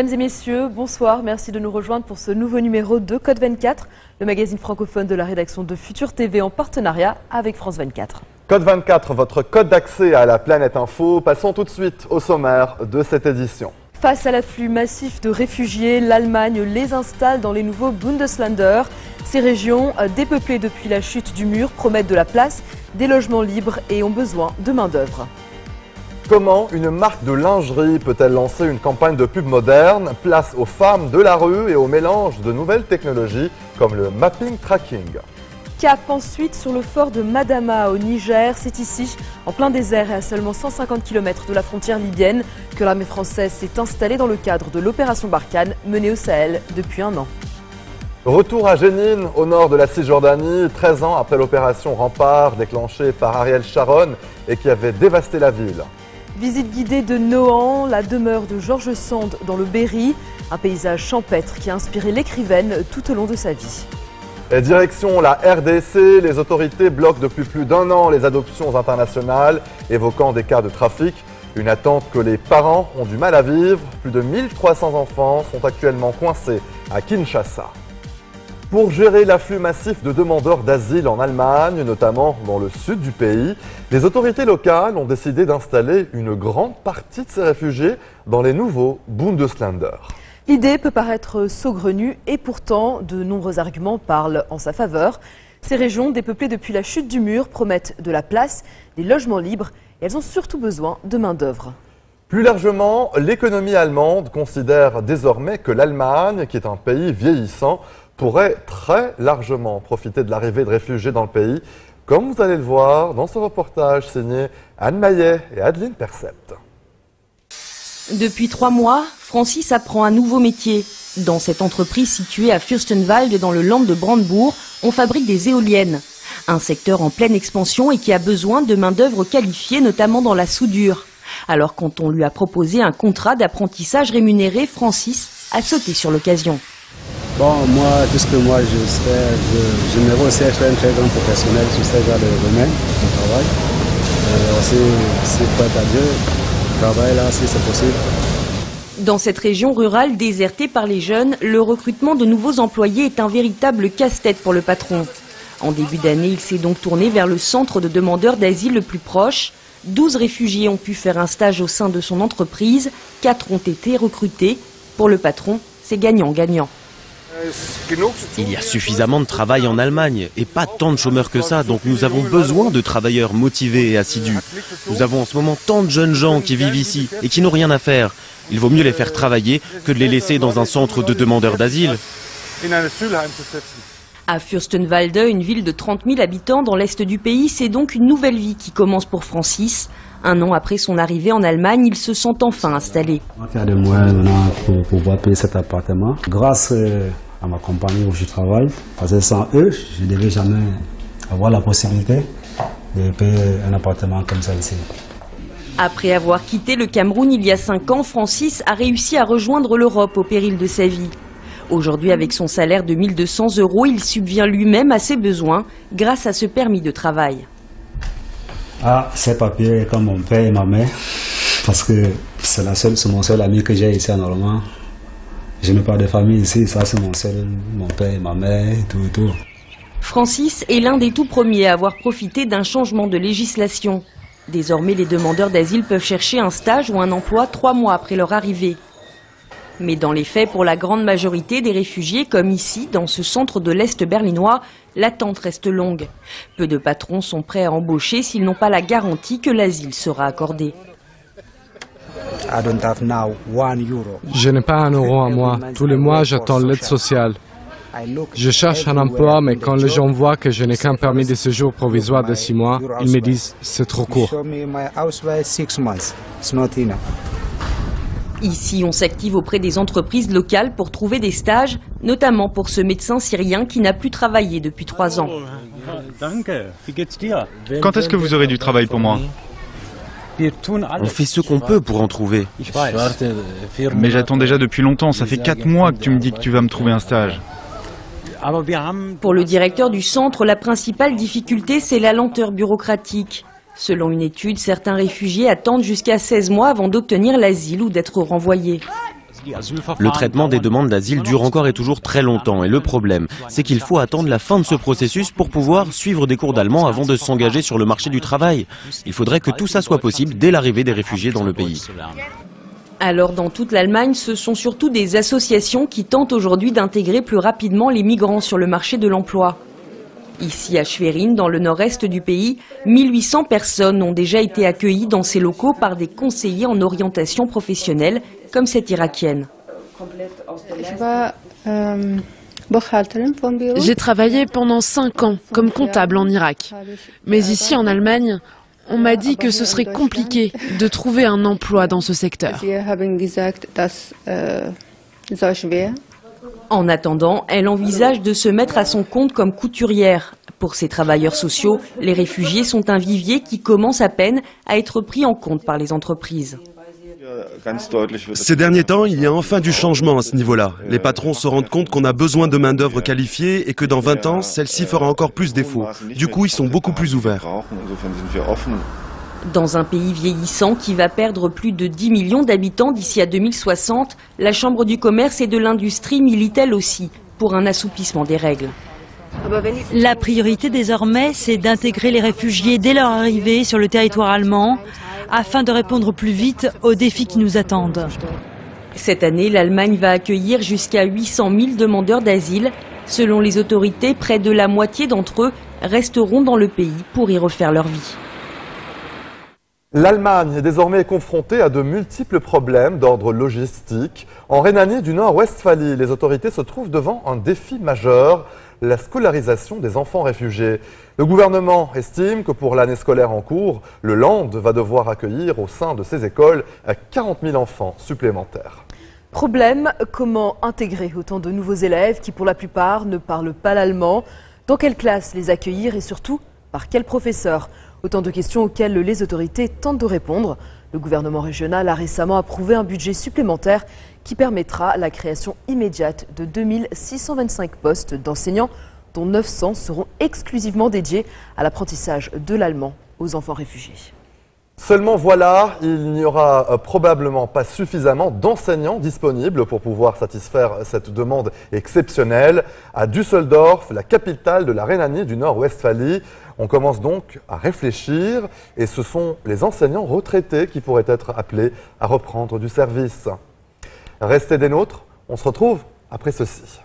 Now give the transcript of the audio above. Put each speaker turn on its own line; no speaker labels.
Mesdames et messieurs, bonsoir. Merci de nous rejoindre pour ce nouveau numéro de Code 24, le magazine francophone de la rédaction de Futur TV en partenariat avec France 24.
Code 24, votre code d'accès à la planète info. Passons tout de suite au sommaire de cette édition.
Face à l'afflux massif de réfugiés, l'Allemagne les installe dans les nouveaux Bundesländer. Ces régions, dépeuplées depuis la chute du mur, promettent de la place, des logements libres et ont besoin de main-d'œuvre.
Comment une marque de lingerie peut-elle lancer une campagne de pub moderne? Place aux femmes de la rue et au mélange de nouvelles technologies comme le mapping tracking.
Cap ensuite sur le fort de Madama au Niger. C'est ici, en plein désert et à seulement 150 km de la frontière libyenne, que l'armée française s'est installée dans le cadre de l'opération Barkhane menée au Sahel depuis un an.
Retour à Jénine, au nord de la Cisjordanie, 13 ans après l'opération Rempart déclenchée par Ariel Sharon et qui avait dévasté la ville.
Visite guidée de Nohant, la demeure de Georges Sand dans le Berry, un paysage champêtre qui a inspiré l'écrivaine tout au long de sa vie.
Et direction la RDC, les autorités bloquent depuis plus d'un an les adoptions internationales, évoquant des cas de trafic. Une attente que les parents ont du mal à vivre. Plus de 1300 enfants sont actuellement coincés à Kinshasa. Pour gérer l'afflux massif de demandeurs d'asile en Allemagne, notamment dans le sud du pays, les autorités locales ont décidé d'installer une grande partie de ces réfugiés dans les nouveaux Bundesländer.
L'idée peut paraître saugrenue et pourtant de nombreux arguments parlent en sa faveur. Ces régions, dépeuplées depuis la chute du mur, promettent de la place, des logements libres et elles ont surtout besoin de main-d'œuvre.
Plus largement, l'économie allemande considère désormais que l'Allemagne, qui est un pays vieillissant, pourrait très largement profiter de l'arrivée de réfugiés dans le pays, comme vous allez le voir dans ce reportage signé Anne Maillet et Adeline Percept.
Depuis 3 mois, Francis apprend un nouveau métier. Dans cette entreprise située à Fürstenwalde, dans le land de Brandebourg, on fabrique des éoliennes. Un secteur en pleine expansion et qui a besoin de main-d'œuvre qualifiée, notamment dans la soudure. Alors quand on lui a proposé un contrat d'apprentissage rémunéré, Francis a sauté sur l'occasion.
Bon, moi, tout ce que moi j'aimerais aussi être un très grand professionnel sur ce genre de domaine de travail. C'est prêt à Dieu, le travail là, si c'est possible.
Dans cette région rurale désertée par les jeunes, le recrutement de nouveaux employés est un véritable casse-tête pour le patron. En début d'année, il s'est donc tourné vers le centre de demandeurs d'asile le plus proche. 12 réfugiés ont pu faire un stage au sein de son entreprise, 4 ont été recrutés. Pour le patron, c'est gagnant-gagnant.
Il y a suffisamment de travail en Allemagne et pas tant de chômeurs que ça, donc nous avons besoin de travailleurs motivés et assidus. Nous avons en ce moment tant de jeunes gens qui vivent ici et qui n'ont rien à faire. Il vaut mieux les faire travailler que de les laisser dans un centre de demandeurs d'asile.
À Fürstenwalde, une ville de 30 000 habitants dans l'est du pays, c'est donc une nouvelle vie qui commence pour Francis. Un an après son arrivée en Allemagne, il se sent enfin installé.
On va faire des moyens pour pouvoir payer cet appartement. Grâce à ma compagnie où je travaille, parce que sans eux, je ne devais jamais avoir la possibilité de payer un appartement comme ça ici.
Après avoir quitté le Cameroun il y a 5 ans, Francis a réussi à rejoindre l'Europe au péril de sa vie. Aujourd'hui, avec son salaire de 1 200 €, il subvient lui-même à ses besoins grâce à ce permis de travail.
Ah, ces papiers comme mon père et ma mère, parce que c'est mon seul ami que j'ai ici en Normand. Je n'ai pas de famille ici, ça c'est mon père et ma mère, tout.
Francis est l'un des tout premiers à avoir profité d'un changement de législation. Désormais, les demandeurs d'asile peuvent chercher un stage ou un emploi 3 mois après leur arrivée. Mais dans les faits, pour la grande majorité des réfugiés, comme ici, dans ce centre de l'Est berlinois, l'attente reste longue. Peu de patrons sont prêts à embaucher s'ils n'ont pas la garantie que l'asile sera accordé.
Je n'ai pas €1 à moi. Tous les mois, j'attends l'aide sociale. Je cherche un emploi, mais quand les gens voient que je n'ai qu'un permis de séjour provisoire de 6 mois, ils me disent « c'est trop court ».
Ici, on s'active auprès des entreprises locales pour trouver des stages, notamment pour ce médecin syrien qui n'a plus travaillé depuis 3 ans.
Quand est-ce que vous aurez du travail pour moi?
On fait ce qu'on peut pour en trouver.
Mais j'attends déjà depuis longtemps, ça fait 4 mois que tu me dis que tu vas me trouver un stage.
Pour le directeur du centre, la principale difficulté, c'est la lenteur bureaucratique. Selon une étude, certains réfugiés attendent jusqu'à 16 mois avant d'obtenir l'asile ou d'être renvoyés.
Le traitement des demandes d'asile dure encore et toujours très longtemps et le problème, c'est qu'il faut attendre la fin de ce processus pour pouvoir suivre des cours d'allemand avant de s'engager sur le marché du travail. Il faudrait que tout ça soit possible dès l'arrivée des réfugiés dans le pays.
Alors dans toute l'Allemagne, ce sont surtout des associations qui tentent aujourd'hui d'intégrer plus rapidement les migrants sur le marché de l'emploi. Ici à Schwerin, dans le nord-est du pays, 1800 personnes ont déjà été accueillies dans ces locaux par des conseillers en orientation professionnelle, comme cette Irakienne.
J'ai travaillé pendant 5 ans comme comptable en Irak. Mais ici en Allemagne, on m'a dit que ce serait compliqué de trouver un emploi dans ce secteur.
En attendant, elle envisage de se mettre à son compte comme couturière. Pour ces travailleurs sociaux, les réfugiés sont un vivier qui commence à peine à être pris en compte par les entreprises.
Ces derniers temps, il y a enfin du changement à ce niveau-là. Les patrons se rendent compte qu'on a besoin de main-d'œuvre qualifiée et que dans 20 ans, celle-ci fera encore plus défaut. Du coup, ils sont beaucoup plus ouverts.
Dans un pays vieillissant qui va perdre plus de 10 millions d'habitants d'ici à 2060, la Chambre du commerce et de l'industrie milite elle aussi pour un assouplissement des règles.
La priorité désormais, c'est d'intégrer les réfugiés dès leur arrivée sur le territoire allemand afin de répondre plus vite aux défis qui nous attendent.
Cette année, l'Allemagne va accueillir jusqu'à 800 000 demandeurs d'asile. Selon les autorités, près de la moitié d'entre eux resteront dans le pays pour y refaire leur vie.
L'Allemagne est désormais confrontée à de multiples problèmes d'ordre logistique. En Rhénanie du Nord-Westphalie, les autorités se trouvent devant un défi majeur, la scolarisation des enfants réfugiés. Le gouvernement estime que pour l'année scolaire en cours, le Land va devoir accueillir au sein de ses écoles 40 000 enfants supplémentaires.
Problème, comment intégrer autant de nouveaux élèves qui pour la plupart ne parlent pas l'allemand? Dans quelle classe les accueillir et surtout par quel professeur? Autant de questions auxquelles les autorités tentent de répondre. Le gouvernement régional a récemment approuvé un budget supplémentaire qui permettra la création immédiate de 2625 postes d'enseignants, dont 900 seront exclusivement dédiés à l'apprentissage de l'allemand aux enfants réfugiés.
Seulement voilà, il n'y aura probablement pas suffisamment d'enseignants disponibles pour pouvoir satisfaire cette demande exceptionnelle. À Düsseldorf, la capitale de la Rhénanie du Nord-Westphalie, on commence donc à réfléchir et ce sont les enseignants retraités qui pourraient être appelés à reprendre du service. Restez des nôtres, on se retrouve après ceci.